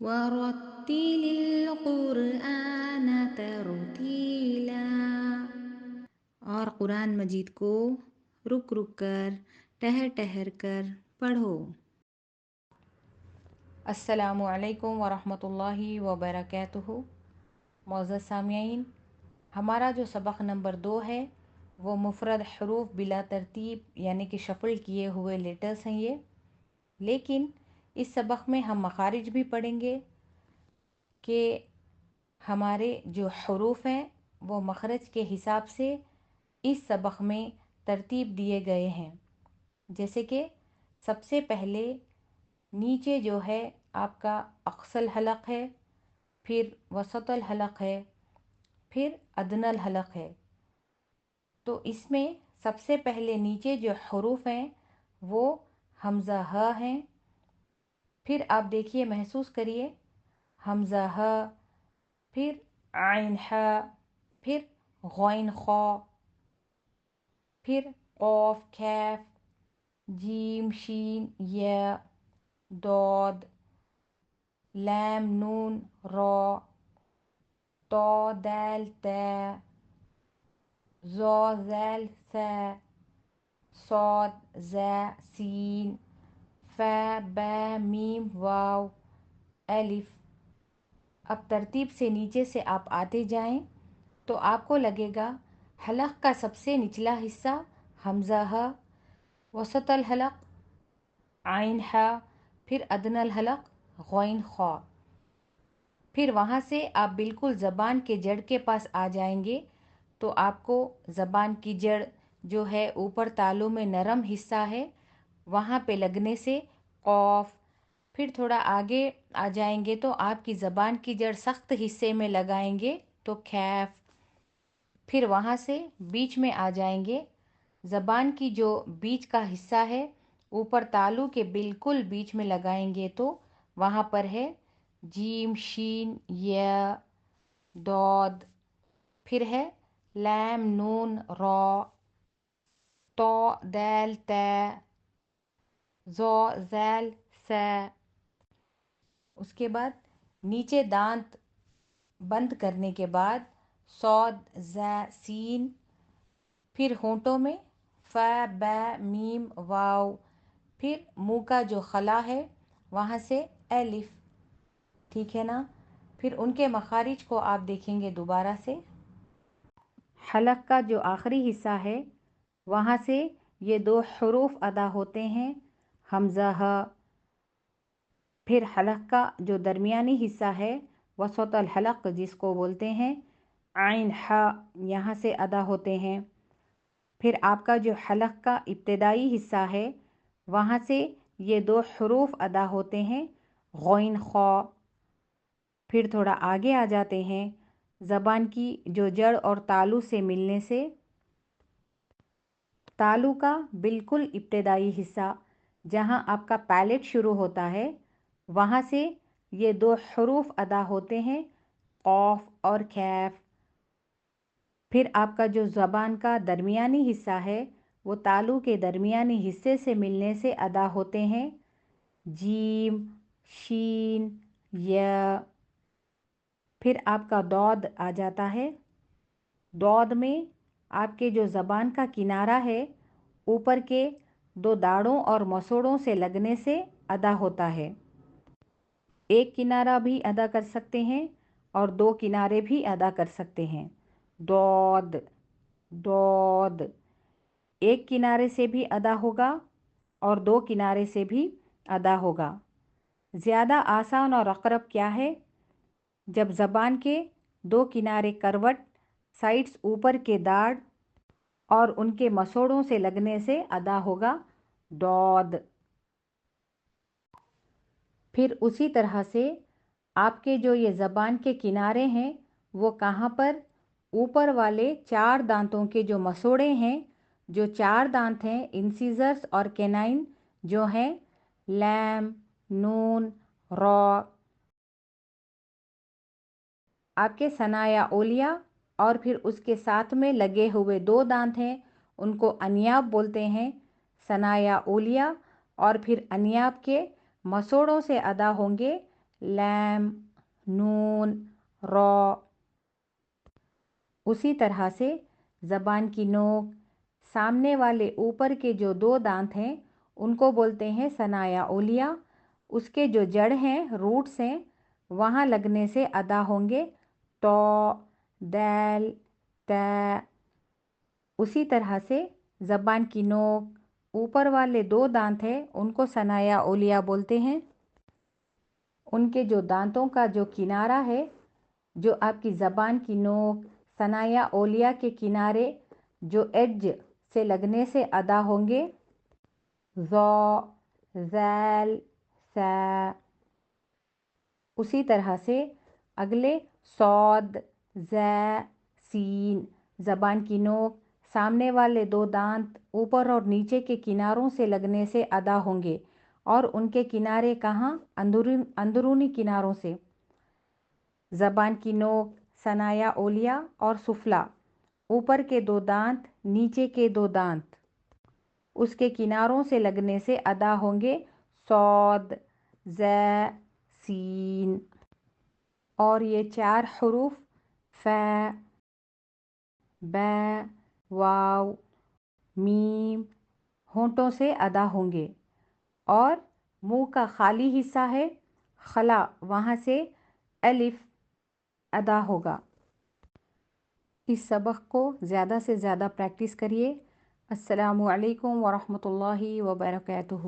ورتل القرآن ترتیلا، اور قرآن مجید کو رک رک کر، ٹہر ٹہر کر پڑھو۔ السلام علیکم ورحمۃ اللہ وبرکاتہ۔ معزز سامعین، ہمارا جو سبق نمبر 2 ہے وہ مفرد حروف بلا ترتیب یعنی کہ شفل کیے ہوئے لیٹرز ہیں یہ، لیکن اس سبق میں ہم مخارج بھی پڑھیں گے کہ ہمارے جو حروف ہیں وہ مخرج کے حساب سے اس سبق میں ترتیب دیے گئے ہیں۔ جیسے کہ سب سے پہلے نیچے جو ہے آپ کا اقصی الحلق ہے، پھر وسط الحلق ہے، پھر ادنی الحلق ہے۔ تو اس میں سب سے پہلے نیچے جو حروف ہیں وہ حمزہ ہ ہیں، پھر آپ دیکھیے محسوس کریے حمزہ ہ، پھر عین ح، پھر غین خا، پھر قاف کیف، جیم شین یا، داد، لام نون را، طا دال تا، ظا ذال ثا، صاد ذا سین، فا با میم واو، الف۔ اب ترتیب سے نیچے سے آپ آتے جائیں تو آپ کو لگے گا حلق کا سب سے نچلا حصہ حمزہ ہ، وسط الحلق عین ح، پھر ادنی الحلق غین خا۔ پھر وہاں سے آپ بالکل زبان کے جڑ کے پاس آ جائیں گے تو آپ کو زبان کی جڑ جو ہے اوپر تالو میں نرم حصہ ہے وہاں پہ لگنے سے قاف، پھر تھوڑا آگے آ جائیں گے تو آپ کی زبان کی جڑ سخت حصے میں لگائیں گے تو کیف، پھر وہاں سے بیچ میں آ جائیں گے، زبان کی جو بیچ کا حصہ ہے اوپر تالو کے بالکل بیچ میں لگائیں گے تو وہاں پر ہے جیم شین یا، داد، پھر ہے لام نون را، طا دال تا، ظا ذال سا۔ اس کے بعد نیچے دانت بند کرنے کے بعد صاد ذا سین، پھر ہونٹوں میں فا با میم واو، پھر منہ کا جو خلا ہے وہاں سے الف، ٹھیک ہے نا؟ پھر ان کے مخارج کو آپ دیکھیں گے دوبارہ سے، حلق کا جو آخری حصہ ہے وہاں سے یہ 2 حروف ادا ہوتے ہیں حمزہ ہ، پھر حلق کا جو درمیانی حصہ ہے وسط الحلق جس کو بولتے ہیں عین ح، یہاں سے ادا ہوتے ہیں۔ پھر آپ کا جو حلق کا ابتدائی حصہ ہے وہاں سے یہ 2 حروف ادا ہوتے ہیں غین خا۔ پھر تھوڑا آگے آ جاتے ہیں، زبان کی جو جڑ اور تالو سے ملنے سے تالو کا بالکل ابتدائی حصہ جہاں آپ کا پیلٹ شروع ہوتا ہے وہاں سے یہ 2 حروف ادا ہوتے ہیں قاف اور کیف۔ پھر آپ کا جو زبان کا درمیانی حصہ ہے وہ تالو کے درمیانی حصے سے ملنے سے ادا ہوتے ہیں جیم شین یا، پھر آپ کا دود آ جاتا ہے، دود میں آپ کے جو زبان کا کنارہ ہے اوپر کے 2 داڑوں اور مسوڑوں سے لگنے سے ادا ہوتا ہے، ایک کنارہ بھی ادا کر سکتے ہیں اور 2 کنارے بھی ادا کر سکتے ہیں، دود دود، ایک کنارے سے بھی ادا ہوگا اور 2 کنارے سے بھی ادا ہوگا۔ زیادہ آسان اور اقرب کیا ہے؟ جب زبان کے 2 کنارے کروٹ سائڈز اوپر کے داڑ اور ان کے مسوڑوں سے لگنے سے ادا ہوگا دود۔ پھر اسی طرح سے آپ کے جو یہ زبان کے کنارے ہیں وہ کہاں پر؟ اوپر والے 4 دانتوں کے جو مسوڑے ہیں، جو 4 دانت ہیں انسیزرز اور کینائن جو ہیں لام نون را، آپ کے ثنایا اولیہ اور پھر اس کے ساتھ میں لگے ہوئے 2 دانت ہیں ان کو انیاب بولتے ہیں، ثنایا اولیہ اور پھر انیاب کے مسوڑوں سے ادا ہوں گے لام، نون، را۔ اسی طرح سے زبان کی نوک، سامنے والے اوپر کے جو 2 دانت ہیں ان کو بولتے ہیں ثنایا اولیہ، اس کے جو جڑ ہیں، روٹس ہیں، وہاں لگنے سے ادا ہوں گے تو، دال، تا۔ اسی طرح سے زبان کی نوک، اوپر والے 2 دانت ہیں ان کو ثنایا اولیہ بولتے ہیں، ان کے جو دانتوں کا جو کنارہ ہے، جو آپ کی زبان کی نوک ثنایا اولیہ کے کنارے جو ایڈج سے لگنے سے ادا ہوں گے ذا، ذال، سا۔ اسی طرح سے اگلے صاد، زا، سین، زبان کی نوک سامنے والے 2 دانت اوپر اور نیچے کے کناروں سے لگنے سے ادا ہوں گے، اور ان کے کنارے کہاں؟ اندرونی کناروں سے۔ زبان کی نوک ثنایا اولیہ اور سفلا، اوپر کے 2 دانت، نیچے کے 2 دانت، اس کے کناروں سے لگنے سے ادا ہوں گے صاد، زا، سین۔ اور یہ 4 حروف فا، با، واو، میم ہونٹوں سے ادا ہوں گے، اور منہ کا خالی حصہ ہے خلا، وہاں سے الف ادا ہوگا۔ اس سبق کو زیادہ سے زیادہ پریکٹس کریے۔ السلام علیکم ورحمۃ اللہ وبرکاتہ۔